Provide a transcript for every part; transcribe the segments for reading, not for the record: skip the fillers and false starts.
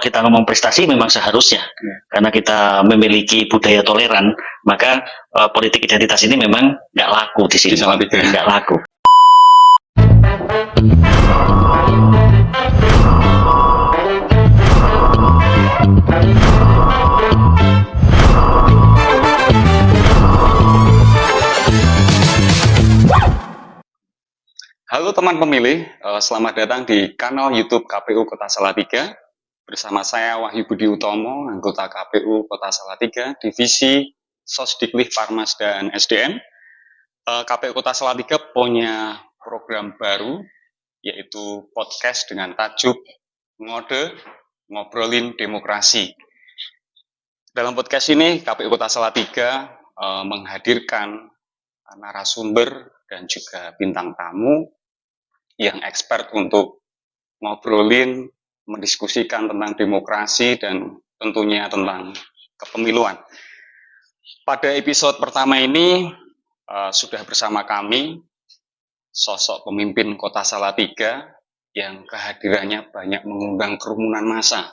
kita ngomong prestasi memang seharusnya, karena kita memiliki budaya toleran, maka politik identitas ini memang nggak laku di sini, nggak laku. Halo teman pemilih, selamat datang di kanal YouTube KPU Kota Salatiga. Bersama saya Wahyu Budi Utomo, anggota KPU Kota Salatiga, Divisi Sosdiklik Farmas dan SDM. KPU Kota Salatiga punya program baru, yaitu podcast dengan tajuk Ngode Ngobrolin Demokrasi. Dalam podcast ini, KPU Kota Salatiga menghadirkan narasumber dan juga bintang tamu yang expert untuk ngobrolin, mendiskusikan tentang demokrasi dan tentunya tentang kepemiluan. Pada episode pertama ini sudah bersama kami sosok pemimpin Kota Salatiga yang kehadirannya banyak mengundang kerumunan massa.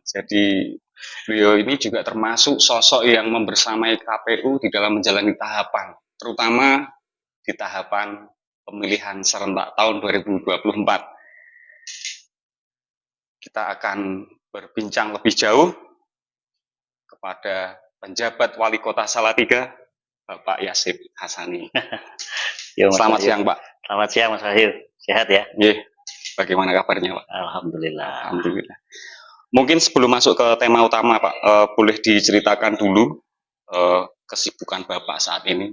Jadi beliau ini juga termasuk sosok yang membersamai KPU di dalam menjalani tahapan, terutama di tahapan pemilihan serentak tahun 2024. Kita akan berbincang lebih jauh kepada penjabat Wali Kota Salatiga, Bapak Yasib Hasani. Selamat siang, Pak. Selamat siang, Mas Wahyu. Sehat ya? Iya. Bagaimana kabarnya, Pak? Alhamdulillah. Alhamdulillah. Mungkin sebelum masuk ke tema utama, Pak, boleh diceritakan dulu kesibukan Bapak saat ini?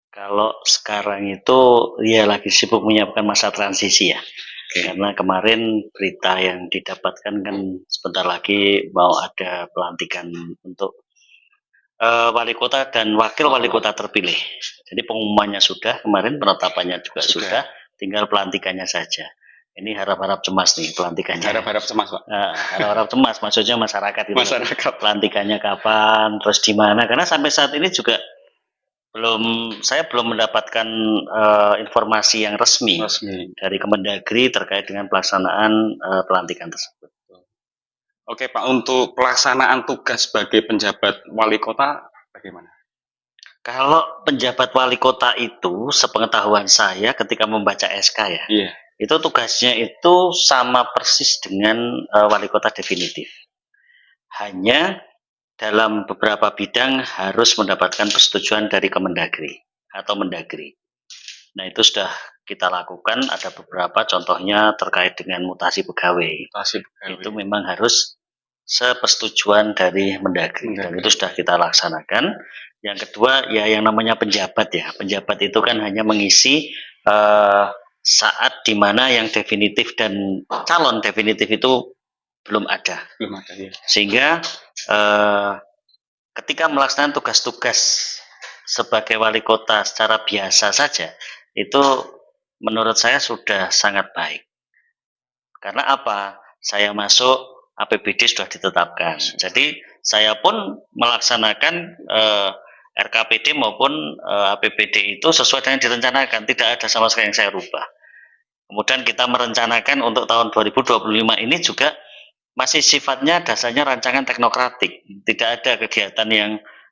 Kalau sekarang itu ya lagi sibuk menyiapkan masa transisi ya. Karena kemarin berita yang didapatkan kan sebentar lagi mau ada pelantikan untuk wali kota dan wakil wali kota terpilih. Jadi pengumumannya sudah, kemarin penetapannya juga sudah, tinggal pelantikannya saja. Ini harap-harap cemas nih pelantikannya. Harap-harap cemas, Pak. Harap-harap cemas, maksudnya masyarakat itu. Masyarakat. Pelantikannya kapan, terus di mana? Karena sampai saat ini juga saya belum mendapatkan informasi yang resmi dari Kemendagri terkait dengan pelaksanaan pelantikan tersebut. Oke, Pak, untuk pelaksanaan tugas sebagai penjabat wali kota bagaimana? Kalau penjabat wali kota itu, sepengetahuan saya ketika membaca SK ya, itu tugasnya itu sama persis dengan wali kota definitif. Hanya dalam beberapa bidang harus mendapatkan persetujuan dari Kemendagri atau Mendagri. Nah, itu sudah kita lakukan, ada beberapa contohnya terkait dengan mutasi pegawai. Itu memang harus sepersetujuan dari Mendagri. Dan itu sudah kita laksanakan. Yang kedua, ya yang namanya penjabat ya. Penjabat itu kan hanya mengisi saat dimana yang definitif dan calon definitif itu belum ada ya. Sehingga ketika melaksanakan tugas-tugas sebagai wali kota secara biasa saja, itu menurut saya sudah sangat baik. Karena apa? Saya masuk, APBD sudah ditetapkan. Jadi saya pun melaksanakan RKPD maupun APBD itu sesuai dengan direncanakan. Tidak ada sama sekali yang saya rubah. Kemudian kita merencanakan untuk tahun 2025 ini juga masih sifatnya dasarnya rancangan teknokratik, tidak ada kegiatan yang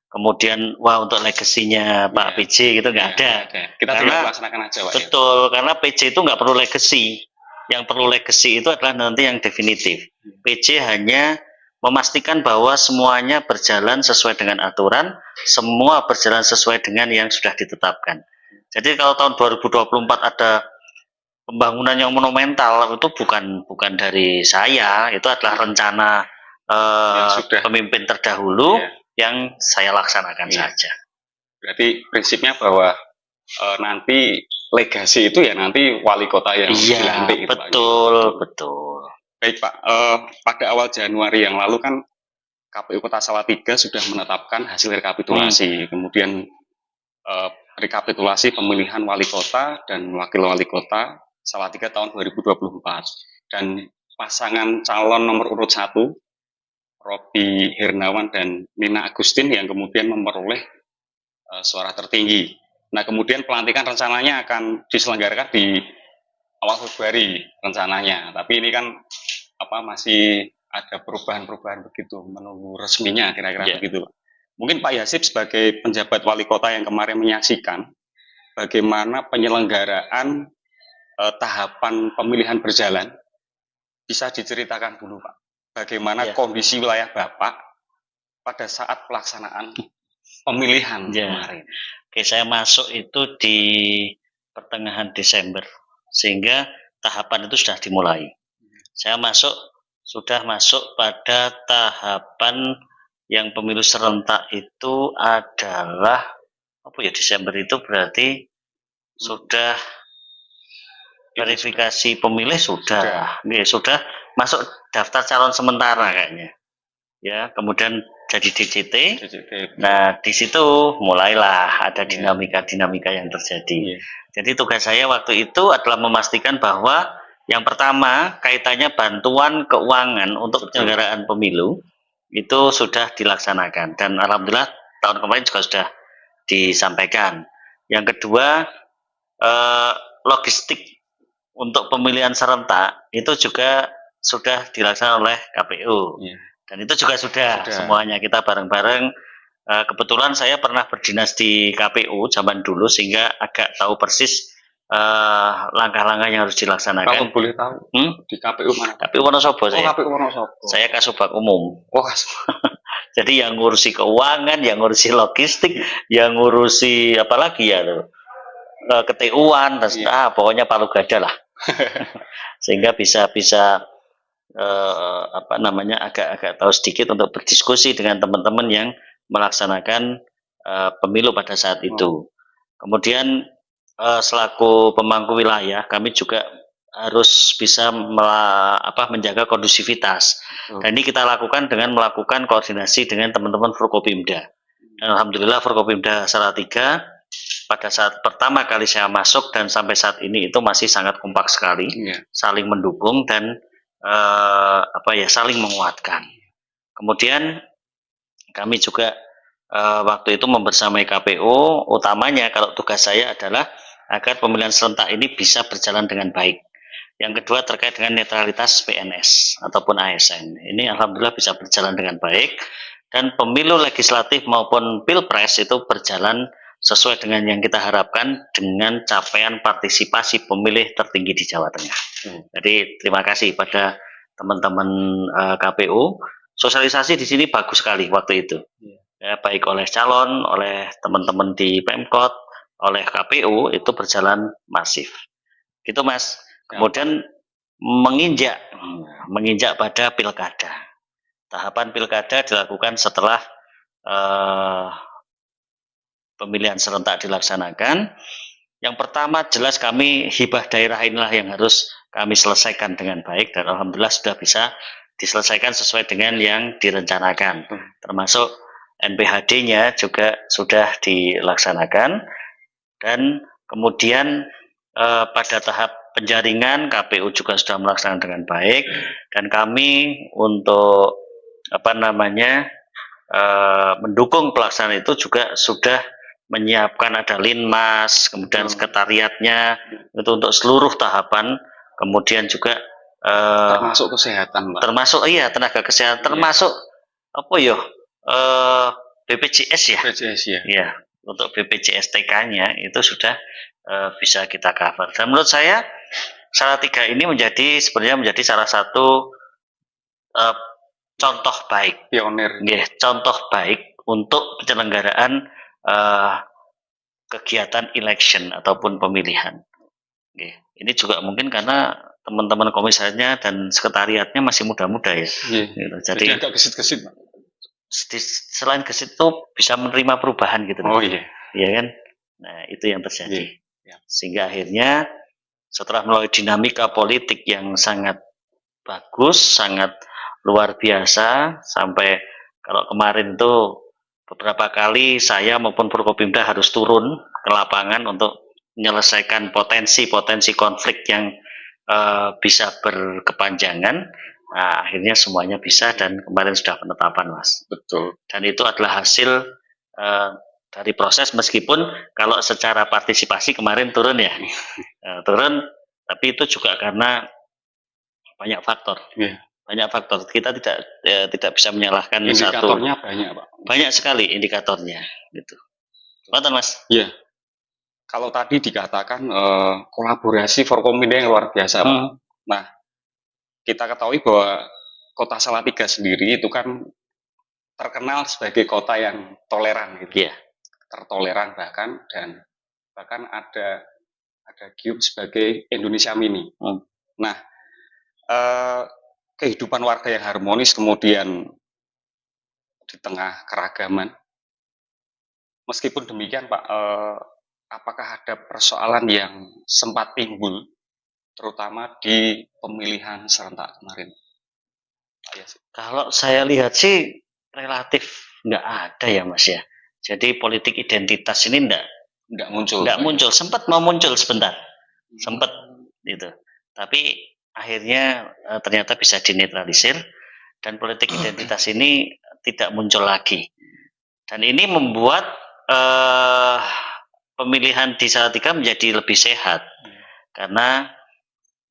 kemudian untuk legasinya Pak PJ gitu nggak ada. Kita tinggal melaksanakan aja, Pak. Betul, karena PJ itu nggak perlu legasi. Yang perlu legasi itu adalah nanti yang definitif. PJ hanya memastikan bahwa semuanya berjalan sesuai dengan aturan, semua berjalan sesuai dengan yang sudah ditetapkan. Jadi kalau tahun 2024 ada pembangunan yang monumental, itu bukan dari saya, itu adalah rencana pemimpin terdahulu yang saya laksanakan saja. Berarti prinsipnya bahwa nanti legasi itu ya nanti wali kota yang dilantik. Betul. Baik, Pak, pada awal Januari yang lalu kan KPU Kota Salatiga sudah menetapkan hasil rekapitulasi, kemudian rekapitulasi pemilihan wali kota dan wakil wali kota Salatiga tahun 2024, dan pasangan calon nomor urut 1 Robi Hernawan dan Nina Agustin yang kemudian memperoleh suara tertinggi. Nah, kemudian pelantikan rencananya akan diselenggarakan di awal Februari rencananya, tapi ini kan masih ada perubahan-perubahan begitu menunggu resminya kira-kira begitu Pak. Mungkin Pak Yasip sebagai penjabat wali kota yang kemarin menyaksikan bagaimana penyelenggaraan tahapan pemilihan berjalan, bisa diceritakan dulu Pak, bagaimana kondisi wilayah Bapak pada saat pelaksanaan pemilihan kemarin. Oke, saya masuk itu di pertengahan Desember, sehingga tahapan itu sudah dimulai. Saya sudah masuk pada tahapan yang pemilu serentak itu adalah Desember itu berarti sudah verifikasi pemilih sudah masuk daftar calon sementara kayaknya. Ya, kemudian jadi DCT. Nah, di situ mulailah ada dinamika-dinamika yang terjadi. Jadi tugas saya waktu itu adalah memastikan bahwa yang pertama kaitannya bantuan keuangan untuk penyelenggaraan pemilu itu sudah dilaksanakan, dan alhamdulillah tahun kemarin juga sudah disampaikan. Yang kedua, logistik untuk pemilihan serentak itu juga sudah dilaksanakan oleh KPU. Dan itu juga sudah semuanya kita bareng-bareng. Kebetulan saya pernah berdinas di KPU zaman dulu, sehingga agak tahu persis langkah-langkah yang harus dilaksanakan. Kalau boleh tahu, di KPU mana? KPU Wonosobo saya. KPU Wonosobo. Saya Kasubag Umum. Jadi yang ngurusi keuangan, yang ngurusi logistik, yang ngurusi apalagi ya loh, keTU-an, pokoknya palu gada lah. Sehingga bisa agak-agak tahu sedikit untuk berdiskusi dengan teman-teman yang melaksanakan pemilu pada saat itu. Kemudian selaku pemangku wilayah, kami juga harus bisa menjaga kondusivitas. Dan ini kita lakukan dengan melakukan koordinasi dengan teman-teman Forkopimda. Dan alhamdulillah Forkopimda Salatiga pada saat pertama kali saya masuk dan sampai saat ini itu masih sangat kompak sekali, saling mendukung dan saling menguatkan. Kemudian kami juga waktu itu membersamai KPU, utamanya kalau tugas saya adalah agar pemilihan serentak ini bisa berjalan dengan baik. Yang kedua terkait dengan netralitas PNS ataupun ASN. Ini alhamdulillah bisa berjalan dengan baik, dan pemilu legislatif maupun pilpres itu berjalan sesuai dengan yang kita harapkan dengan capaian partisipasi pemilih tertinggi di Jawa Tengah. Jadi terima kasih pada teman-teman KPU. Sosialisasi di sini bagus sekali waktu itu. Ya, baik oleh calon, oleh teman-teman di Pemkot, oleh KPU itu berjalan masif. Gitu Mas. Kemudian menginjak pada pilkada. Tahapan pilkada dilakukan setelah pemilihan serentak dilaksanakan. Yang pertama jelas kami hibah daerah inilah yang harus kami selesaikan dengan baik, dan alhamdulillah sudah bisa diselesaikan sesuai dengan yang direncanakan. Termasuk NPHD-nya juga sudah dilaksanakan, dan kemudian pada tahap penjaringan KPU juga sudah melaksanakan dengan baik, dan kami untuk mendukung pelaksanaan itu juga sudah menyiapkan ada linmas, kemudian sekretariatnya itu untuk seluruh tahapan, kemudian juga termasuk kesehatan, Pak. Termasuk tenaga kesehatan, termasuk BPJS ya. BPJS ya. Iya, untuk BPJS TK-nya itu sudah bisa kita cover. Dan menurut saya Salatiga ini sebenarnya menjadi salah satu contoh baik, pionir. Contoh baik untuk penyelenggaraan kegiatan election ataupun pemilihan. Ini juga mungkin karena teman-teman komisarnya dan sekretariatnya masih muda-muda ya. Gitu. Jadi agak gesit-gesit. Selain gesit itu bisa menerima perubahan gitu. Iya kan? Nah, itu yang terjadi. Sehingga akhirnya setelah melalui dinamika politik yang sangat bagus, sangat luar biasa, sampai kalau kemarin itu beberapa kali saya maupun Forkopimda harus turun ke lapangan untuk menyelesaikan potensi-potensi konflik yang bisa berkepanjangan. Nah, akhirnya semuanya bisa, dan kemarin sudah penetapan, Mas. Betul. Dan itu adalah hasil dari proses, meskipun kalau secara partisipasi kemarin turun ya. Turun, tapi itu juga karena banyak faktor. banyak faktor. Kita tidak bisa menyalahkan indikatornya banyak, Pak. Banyak sekali indikatornya, gitu. Betul, Mas? Iya. Kalau tadi dikatakan kolaborasi Forkominda yang luar biasa, Pak. Nah, kita ketahui bahwa Kota Salatiga sendiri itu kan terkenal sebagai kota yang toleran, gitu. Iya. Tertoleran bahkan, dan bahkan ada gium sebagai Indonesia Mini. Nah, kehidupan warga yang harmonis kemudian di tengah keragaman. Meskipun demikian, Pak, apakah ada persoalan yang sempat timbul, terutama di pemilihan serentak kemarin? Kalau saya lihat sih relatif nggak ada ya, Mas ya. Jadi politik identitas ini nggak muncul. Sempat mau muncul sebentar, sempat gitu. Tapi akhirnya ternyata bisa dinetralisir dan politik identitas ini tidak muncul lagi. Dan ini membuat pemilihan di Salatiga menjadi lebih sehat karena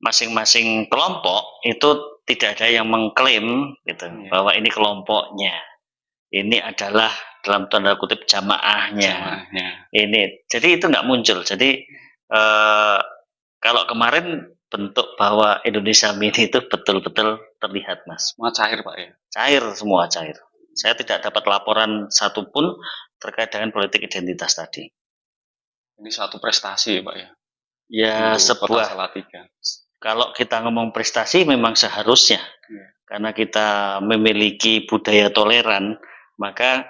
masing-masing kelompok itu tidak ada yang mengklaim gitu bahwa ini kelompoknya, ini adalah dalam tanda kutip jamaahnya. Ini jadi itu nggak muncul. Jadi kalau kemarin bentuk bahwa Indonesia Mini itu betul-betul terlihat, Mas. Semua cair, Pak, ya? Cair, semua cair. Saya tidak dapat laporan satupun terkait dengan politik identitas tadi. Ini satu prestasi ya, Pak, ya? Ya, sebuah Kota Salatiga. Kalau kita ngomong prestasi memang seharusnya, karena kita memiliki budaya toleran, maka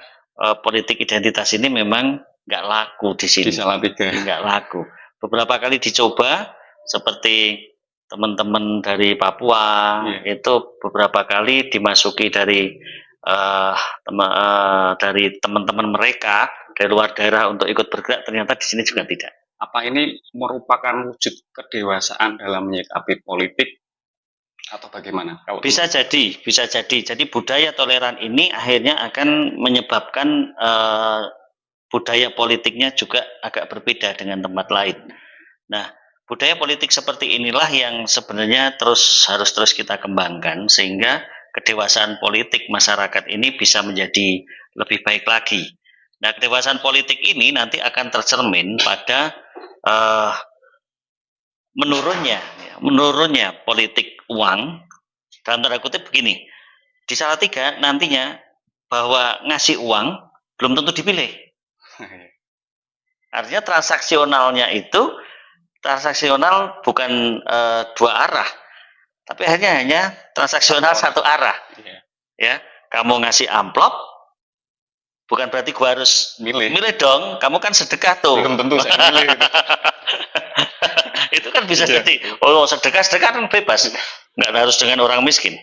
politik identitas ini memang nggak laku di sini. Di Salatiga. Nggak laku. Beberapa kali dicoba, seperti teman-teman dari Papua, itu beberapa kali dimasuki dari teman-teman mereka dari luar daerah untuk ikut bergerak, ternyata di sini juga tidak. Apa ini merupakan wujud kedewasaan dalam menyikapi politik atau bagaimana? Bisa jadi. Jadi budaya toleran ini akhirnya akan menyebabkan budaya politiknya juga agak berbeda dengan tempat lain. Nah, budaya politik seperti inilah yang sebenarnya harus terus kita kembangkan sehingga kedewasaan politik masyarakat ini bisa menjadi lebih baik lagi. Nah, kedewasaan politik ini nanti akan tercermin pada menurunnya politik uang. Dalam tanda kutip begini, di Salatiga nantinya bahwa ngasih uang belum tentu dipilih. Artinya transaksional bukan dua arah, tapi hanya transaksional satu arah. Ya, kamu ngasih amplop, bukan berarti gua harus milih dong. Kamu kan sedekah tuh. Belum tentu saya milih. Itu kan bisa jadi, sedekah kan bebas, nggak harus dengan orang miskin.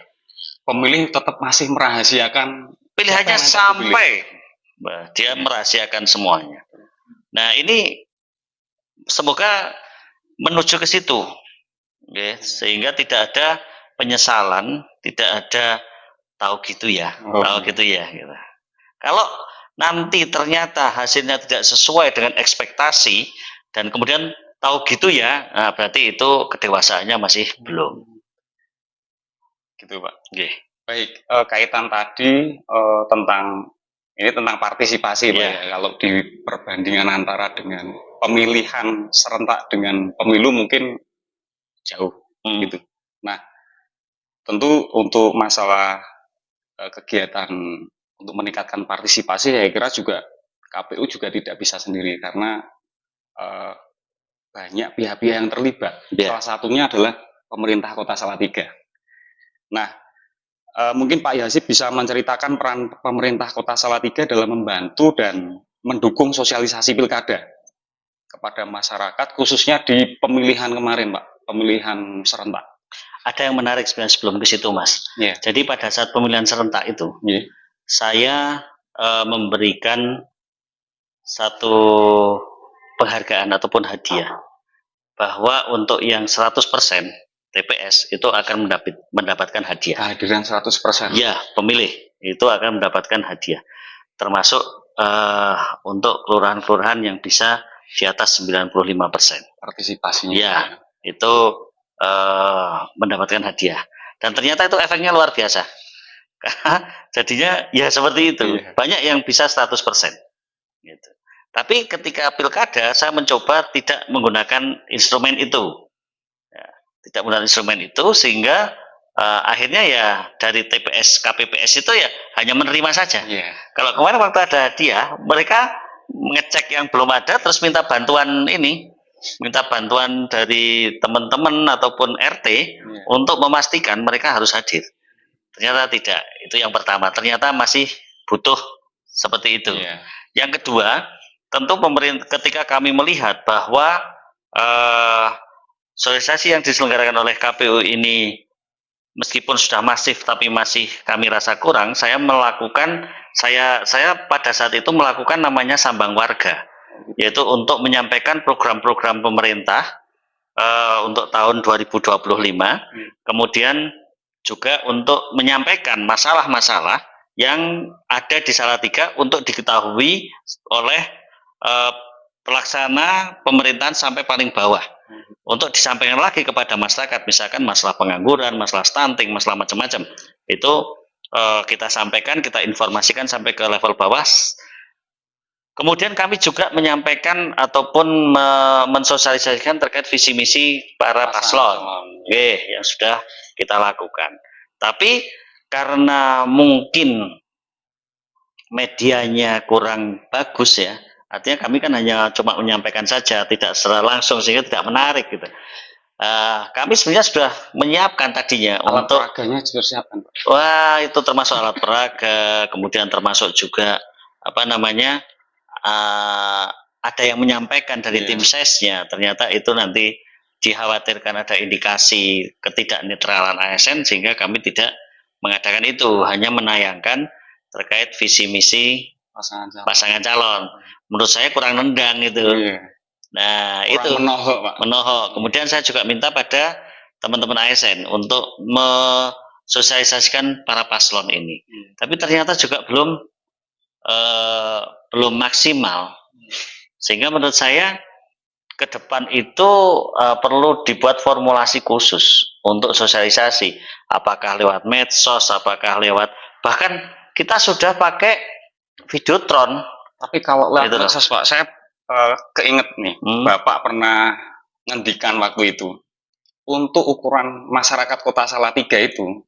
Pemilih tetap masih merahasiakan pilihannya sampai dia merahasiakan semuanya. Nah, ini semoga menuju ke situ, sehingga tidak ada penyesalan, tidak ada tahu gitu ya. Gitu. Kalau nanti ternyata hasilnya tidak sesuai dengan ekspektasi dan kemudian tahu gitu ya, nah berarti itu kedewasaannya masih belum. Gitu, Pak. Baik, kaitan tadi tentang partisipasi, Pak, ya. Kalau di perbandingan antara dengan pemilihan serentak dengan pemilu mungkin jauh, gitu. Nah, tentu untuk masalah kegiatan untuk meningkatkan partisipasi, saya kira juga KPU juga tidak bisa sendiri karena banyak pihak-pihak yang terlibat. Salah satunya adalah pemerintah Kota Salatiga. Nah, mungkin Pak Yasib bisa menceritakan peran pemerintah Kota Salatiga dalam membantu dan mendukung sosialisasi pilkada kepada masyarakat, khususnya di pemilihan kemarin, Pak, pemilihan serentak. Ada yang menarik sebenarnya sebelum ke situ, Mas. Jadi pada saat pemilihan serentak itu, saya memberikan satu penghargaan ataupun hadiah bahwa untuk yang 100% TPS itu akan mendapatkan hadiah. Kehadiran 100%? Ya, pemilih itu akan mendapatkan hadiah. Termasuk untuk kelurahan-kelurahan yang bisa di atas 95%. Partisipasinya? Ya, itu mendapatkan hadiah. Dan ternyata itu efeknya luar biasa. Jadinya ya seperti itu. Banyak yang bisa 100%. Gitu. Tapi ketika pilkada saya mencoba tidak menggunakan instrumen itu. Ya, tidak menggunakan instrumen itu sehingga akhirnya ya dari TPS KPPS itu ya hanya menerima saja. Kalau kemarin waktu ada hadiah, mereka ngecek yang belum ada terus minta bantuan dari teman-teman ataupun RT untuk memastikan mereka harus hadir. Ternyata tidak. Itu yang pertama. Ternyata masih butuh seperti itu. Yang kedua, tentu pemerintah ketika kami melihat bahwa sosialisasi yang diselenggarakan oleh KPU ini meskipun sudah masif tapi masih kami rasa kurang, saya pada saat itu melakukan namanya sambang warga, yaitu untuk menyampaikan program-program pemerintah untuk tahun 2025, kemudian juga untuk menyampaikan masalah-masalah yang ada di Salatiga untuk diketahui oleh pelaksana pemerintahan sampai paling bawah, untuk disampaikan lagi kepada masyarakat, misalkan masalah pengangguran, masalah stunting, masalah macam-macam, itu kita sampaikan, kita informasikan sampai ke level bawah. Kemudian kami juga menyampaikan ataupun mensosialisasikan terkait visi misi para paslon, yang sudah kita lakukan. Tapi karena mungkin medianya kurang bagus ya, artinya kami kan hanya cuma menyampaikan saja, tidak secara langsung, sehingga tidak menarik gitu. Kami sebenarnya sudah menyiapkan tadinya alat untuk peraganya juga siapkan. Wah, itu termasuk alat peraga, kemudian termasuk juga apa namanya, ada yang menyampaikan dari tim sesnya, ternyata itu nanti dikhawatirkan ada indikasi ketidaknetralan ASN sehingga kami tidak mengadakan itu, hanya menayangkan terkait visi misi pasangan calon. Menurut saya kurang nendang itu. Nah, kurang itu menohok, Pak. Menohok. Kemudian saya juga minta pada teman-teman ASN untuk mensosialisasikan para paslon ini. Tapi ternyata juga belum maksimal. Sehingga menurut saya ke depan itu perlu dibuat formulasi khusus untuk sosialisasi. Apakah lewat medsos, apakah lewat, bahkan kita sudah pakai Videotron. Tapi kalau lewat medsos, Pak, saya keinget nih, Bapak pernah ngendikan waktu itu, untuk ukuran masyarakat Kota Salatiga itu,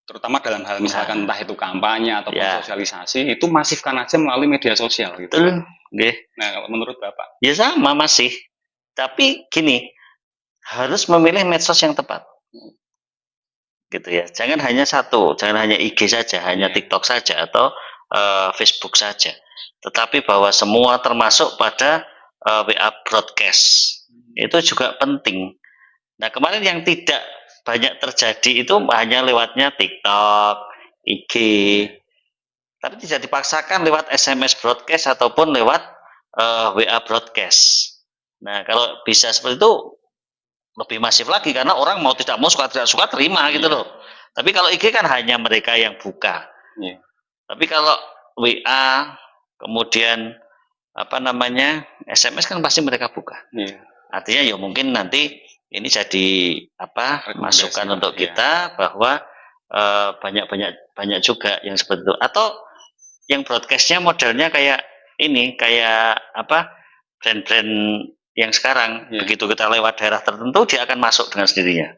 terutama dalam hal misalkan entah itu kampanye ataupun sosialisasi, itu masifkan aja melalui media sosial gitu. Nah, kalau menurut Bapak? Ya sama masih. Tapi gini, harus memilih medsos yang tepat. Gitu ya. Jangan hanya satu, jangan hanya IG saja, hanya TikTok saja atau Facebook saja. Tetapi bahwa semua termasuk pada WA broadcast. Itu juga penting. Nah, kemarin yang tidak banyak terjadi itu hanya lewatnya TikTok, IG, tapi tidak dipaksakan lewat SMS broadcast ataupun lewat WA broadcast. Nah, kalau bisa seperti itu lebih masif lagi, karena orang mau tidak mau, suka tidak suka terima gitu loh. Tapi kalau IG kan hanya mereka yang buka. Tapi kalau WA kemudian apa namanya SMS kan pasti mereka buka. Artinya ya mungkin nanti ini jadi masukan untuk kita bahwa banyak juga yang seperti itu, atau yang broadcastnya modelnya kayak ini, kayak brand-brand yang sekarang begitu kita lewat daerah tertentu dia akan masuk dengan sendirinya.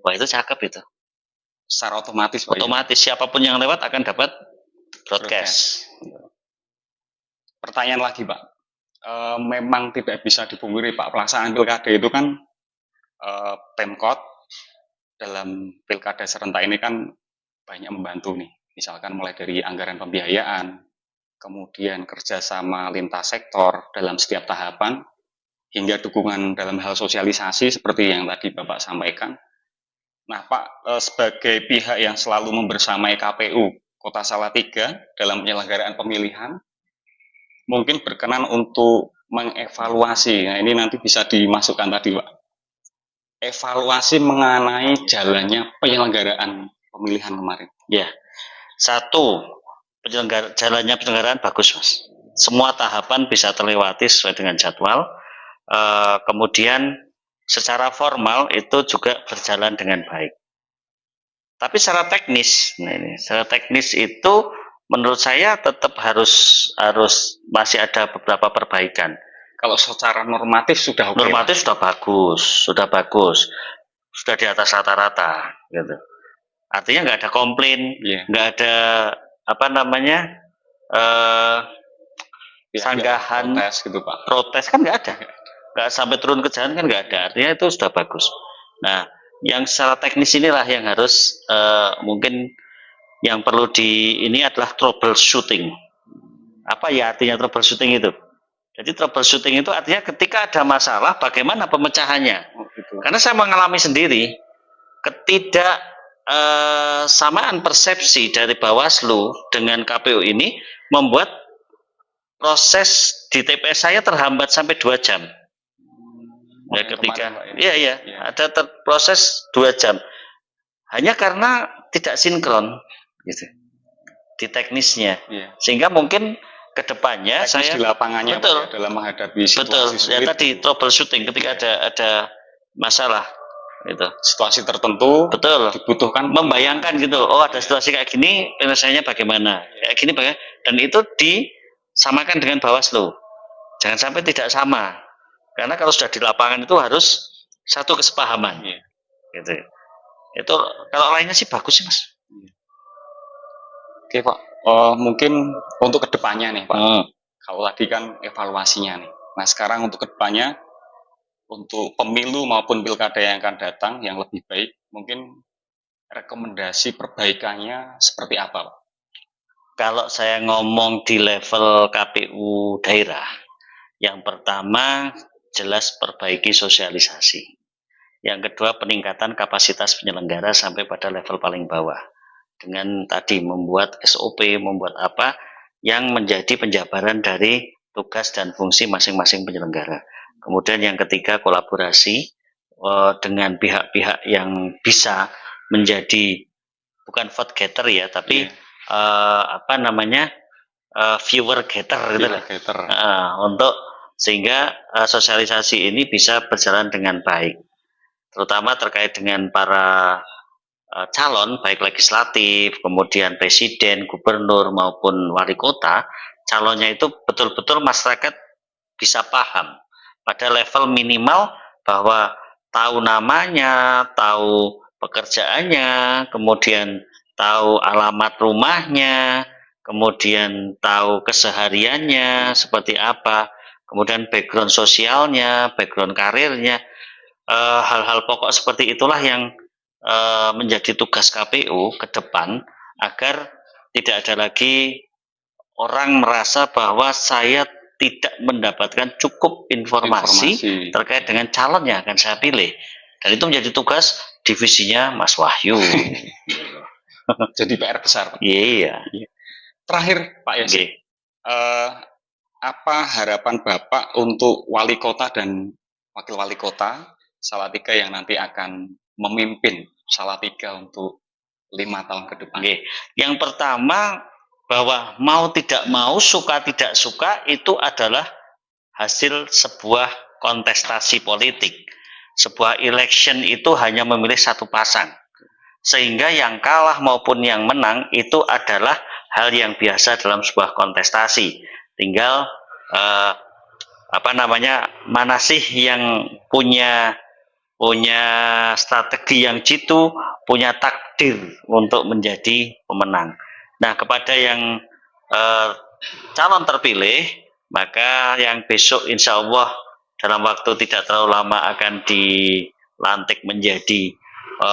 Wah, itu cakep itu. Secara otomatis, otomatis siapapun yang lewat akan dapat broadcast. Pertanyaan lagi, Pak. Memang tidak bisa dipungkiri, Pak, pelaksanaan pilkada itu kan Pemkot dalam pilkada serentak ini kan banyak membantu nih. Misalkan mulai dari anggaran pembiayaan, kemudian kerjasama lintas sektor dalam setiap tahapan, hingga dukungan dalam hal sosialisasi seperti yang tadi Bapak sampaikan. Nah, Pak, sebagai pihak yang selalu membersamai KPU Kota Salatiga dalam penyelenggaraan pemilihan, mungkin berkenan untuk mengevaluasi. Nah, ini nanti bisa dimasukkan tadi, Pak. Evaluasi mengenai jalannya penyelenggaraan pemilihan kemarin. Ya, satu, jalannya penyelenggaraan bagus, Mas. Semua tahapan bisa terlewati sesuai dengan jadwal. Kemudian secara formal itu juga berjalan dengan baik. Tapi secara teknis, nah ini, secara teknis itu menurut saya tetap harus masih ada beberapa perbaikan. Kalau secara normatif sudah oke. Normatif sudah bagus, sudah di atas rata-rata, gitu. Artinya nggak ada komplain, nggak ada apa namanya sanggahan, protes kan nggak ada, nggak sampai turun ke jalan kan nggak ada. Artinya itu sudah bagus. Nah, yang secara teknis inilah yang harus mungkin yang perlu ini adalah troubleshooting. Apa ya artinya troubleshooting itu? Jadi troubleshooting itu artinya ketika ada masalah bagaimana pemecahannya. Karena saya mengalami sendiri samaan persepsi dari Bawaslu dengan KPU ini membuat proses di TPS saya terhambat sampai 2 jam. Ya, ketika ada proses 2 jam hanya karena tidak sinkron gitu di teknisnya, sehingga mungkin kedepannya saya di lapangannya dalam menghadapi situasi sulit. Tadi troubleshooting ketika ada masalah itu situasi tertentu dibutuhkan membayangkan gitu, oh ada situasi kayak gini penyelesaiannya bagaimana, kayak gini bagaimana, dan itu disamakan dengan Bawaslu, jangan sampai tidak sama, karena kalau sudah di lapangan itu harus satu kesepahaman gitu. Itu kalau lainnya sih bagus sih, Mas. Oke, Pak. Mungkin untuk kedepannya nih, Pak. Kalau tadi kan evaluasinya nih. Nah, sekarang untuk kedepannya, untuk pemilu maupun pilkada yang akan datang yang lebih baik, mungkin rekomendasi perbaikannya seperti apa, Pak? Kalau saya ngomong di level KPU daerah, yang pertama jelas perbaiki sosialisasi. Yang kedua peningkatan kapasitas penyelenggara sampai pada level paling bawah. Dengan tadi membuat SOP, membuat apa yang menjadi penjabaran dari tugas dan fungsi masing-masing penyelenggara. Kemudian yang ketiga kolaborasi dengan pihak-pihak yang bisa menjadi bukan vote getter ya, tapi viewer getter gitu lah. Untuk sehingga sosialisasi ini bisa berjalan dengan baik, terutama terkait dengan para calon baik legislatif, kemudian presiden, gubernur maupun wali kota. Calonnya itu betul-betul masyarakat bisa paham pada level minimal bahwa tahu namanya, tahu pekerjaannya, kemudian tahu alamat rumahnya, kemudian tahu kesehariannya seperti apa, kemudian background sosialnya, background karirnya, hal-hal pokok seperti itulah yang menjadi tugas KPU ke depan, agar tidak ada lagi orang merasa bahwa saya tidak mendapatkan cukup informasi terkait dengan calon yang akan saya pilih, dan itu menjadi tugas divisinya Mas Wahyu. Jadi PR besar, Pak. Iya. Terakhir, Pak Yasin, apa harapan Bapak untuk wali kota dan wakil wali kota Salatiga yang nanti akan memimpin Salatiga untuk 5 tahun ke depan? Yang pertama, bahwa mau tidak mau, suka tidak suka, itu adalah hasil sebuah kontestasi politik. Sebuah election itu hanya memilih satu pasang, sehingga yang kalah maupun yang menang itu adalah hal yang biasa dalam sebuah kontestasi. Tinggal mana sih yang punya strategi yang jitu, punya takdir untuk menjadi pemenang. Nah, kepada yang calon terpilih, maka yang besok insya Allah dalam waktu tidak terlalu lama akan dilantik menjadi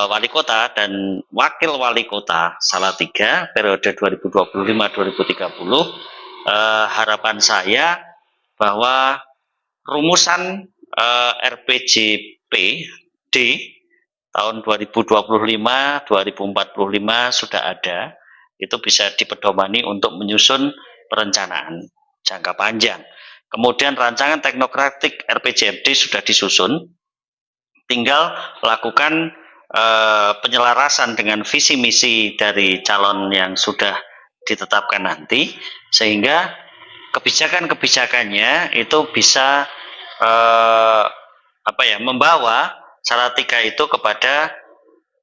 wali kota dan wakil wali kota Salatiga periode 2025-2030. Harapan saya bahwa rumusan RPJP D tahun 2025-2045 sudah ada, itu bisa dipedomani untuk menyusun perencanaan jangka panjang. Kemudian rancangan teknokratik RPJMD sudah disusun, tinggal lakukan penyelarasan dengan visi misi dari calon yang sudah ditetapkan nanti, sehingga kebijakan-kebijakannya itu bisa membawa Salatiga itu kepada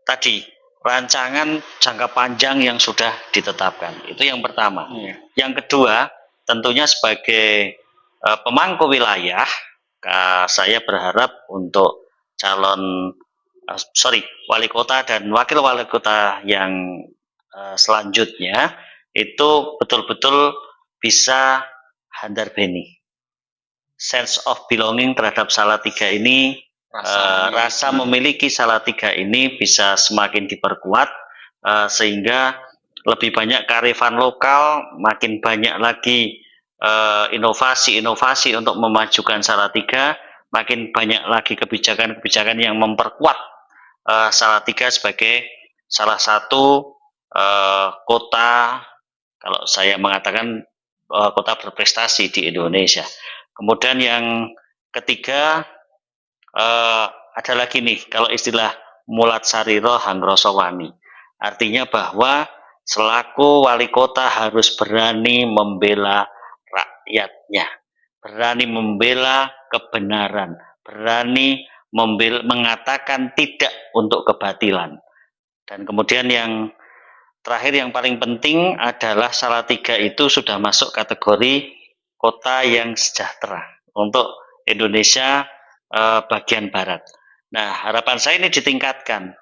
tadi rancangan jangka panjang yang sudah ditetapkan. Itu yang pertama. Yang kedua, tentunya sebagai pemangku wilayah, saya berharap untuk calon wali kota dan wakil wali kota yang selanjutnya itu betul-betul bisa handar beni. Sense of belonging terhadap Salatiga ini, rasa memiliki Salatiga ini bisa semakin diperkuat, sehingga lebih banyak kearifan lokal, makin banyak lagi inovasi-inovasi untuk memajukan Salatiga, makin banyak lagi kebijakan-kebijakan yang memperkuat Salatiga sebagai salah satu kota, kalau saya mengatakan kota berprestasi di Indonesia. Kemudian yang ketiga, ada lagi nih, kalau istilah mulat sariro hangroso wani, artinya bahwa selaku wali kota harus berani membela rakyatnya, berani membela kebenaran, berani mengatakan tidak untuk kebatilan. Dan kemudian yang terakhir yang paling penting adalah Salatiga itu sudah masuk kategori kota yang sejahtera untuk Indonesia bagian barat. Nah, harapan saya ini ditingkatkan,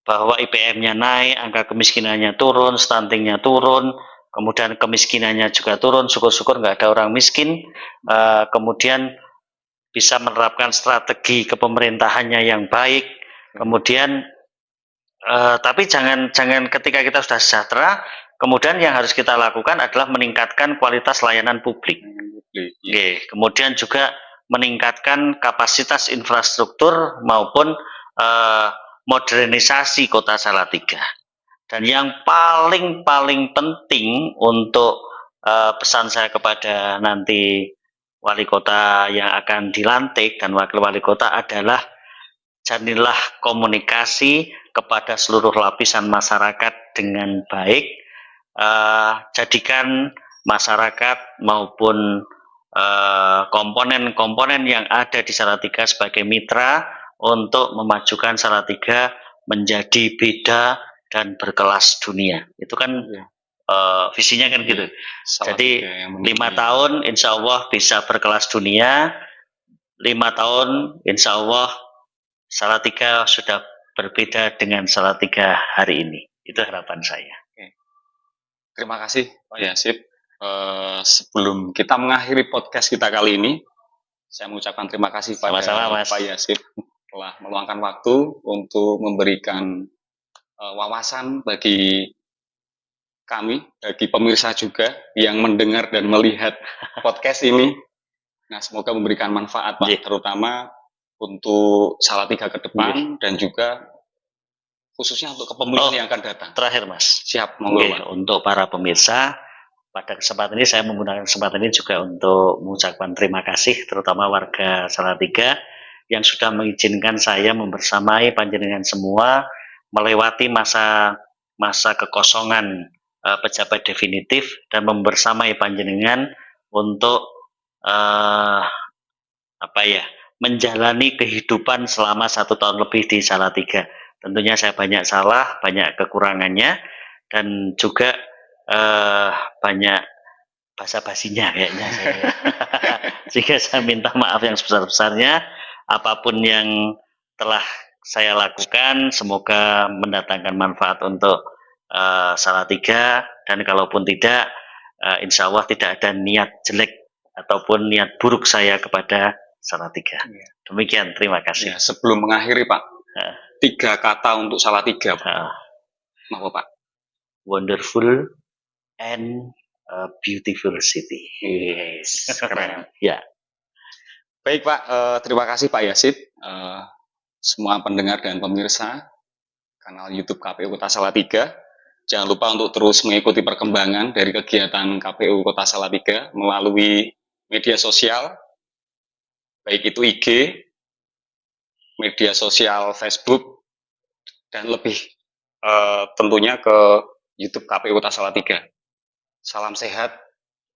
bahwa IPM-nya naik, angka kemiskinannya turun, stuntingnya turun, kemudian kemiskinannya juga turun, syukur-syukur nggak ada orang miskin, kemudian bisa menerapkan strategi kepemerintahannya yang baik, kemudian tapi jangan ketika kita sudah sejahtera, kemudian yang harus kita lakukan adalah meningkatkan kualitas layanan publik. Kemudian juga meningkatkan kapasitas infrastruktur maupun modernisasi kota Salatiga. Dan yang paling penting untuk pesan saya kepada nanti wali kota yang akan dilantik dan wakil wali kota adalah jalilah komunikasi kepada seluruh lapisan masyarakat dengan baik, jadikan masyarakat maupun komponen-komponen yang ada di Salatiga sebagai mitra untuk memajukan Salatiga menjadi beda dan berkelas dunia. Itu kan visinya kan gitu. Jadi 5 tahun insya Allah bisa berkelas dunia, 5 tahun insya Allah Salatiga sudah berbeda dengan Salatiga hari ini. Itu harapan saya. Terima kasih Pak Yasip. Sebelum kita mengakhiri podcast kita kali ini, saya mengucapkan terima kasih pada Pak Yasip telah meluangkan waktu untuk memberikan wawasan bagi kami, bagi pemirsa juga yang mendengar dan melihat podcast ini. Nah, semoga memberikan manfaat Pak, terutama untuk Salatiga ke depan dan juga khususnya untuk kepemilikan yang akan datang. Terakhir Mas. Siap, monggo. Untuk para pemirsa, pada kesempatan ini saya menggunakan kesempatan ini juga untuk mengucapkan terima kasih terutama warga Salatiga yang sudah mengizinkan saya membersamai panjenengan semua melewati masa kekosongan pejabat definitif dan membersamai panjenengan untuk menjalani kehidupan selama 1 tahun lebih di Salatiga. Tentunya saya banyak salah, banyak kekurangannya, dan juga banyak basa-basinya kayaknya saya. Sehingga saya minta maaf yang sebesar-besarnya. Apapun yang telah saya lakukan, semoga mendatangkan manfaat untuk Salatiga, dan kalaupun tidak, insya Allah tidak ada niat jelek ataupun niat buruk saya kepada Salatiga. Demikian, terima kasih. Sebelum mengakhiri Pak, 3 kata untuk Salatiga. Apa Pak? Wonderful and beautiful city. Yes, keren. Ya. Baik Pak, terima kasih Pak Yasip. Semua pendengar dan pemirsa kanal YouTube KPU Kota Salatiga, jangan lupa untuk terus mengikuti perkembangan dari kegiatan KPU Kota Salatiga melalui media sosial, baik itu IG, media sosial Facebook, dan lebih tentunya ke YouTube KPU Kota Salatiga. Salam sehat,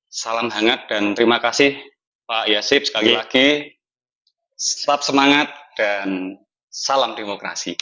salam hangat, dan terima kasih Pak Yasip sekali lagi. Tetap semangat dan salam demokrasi.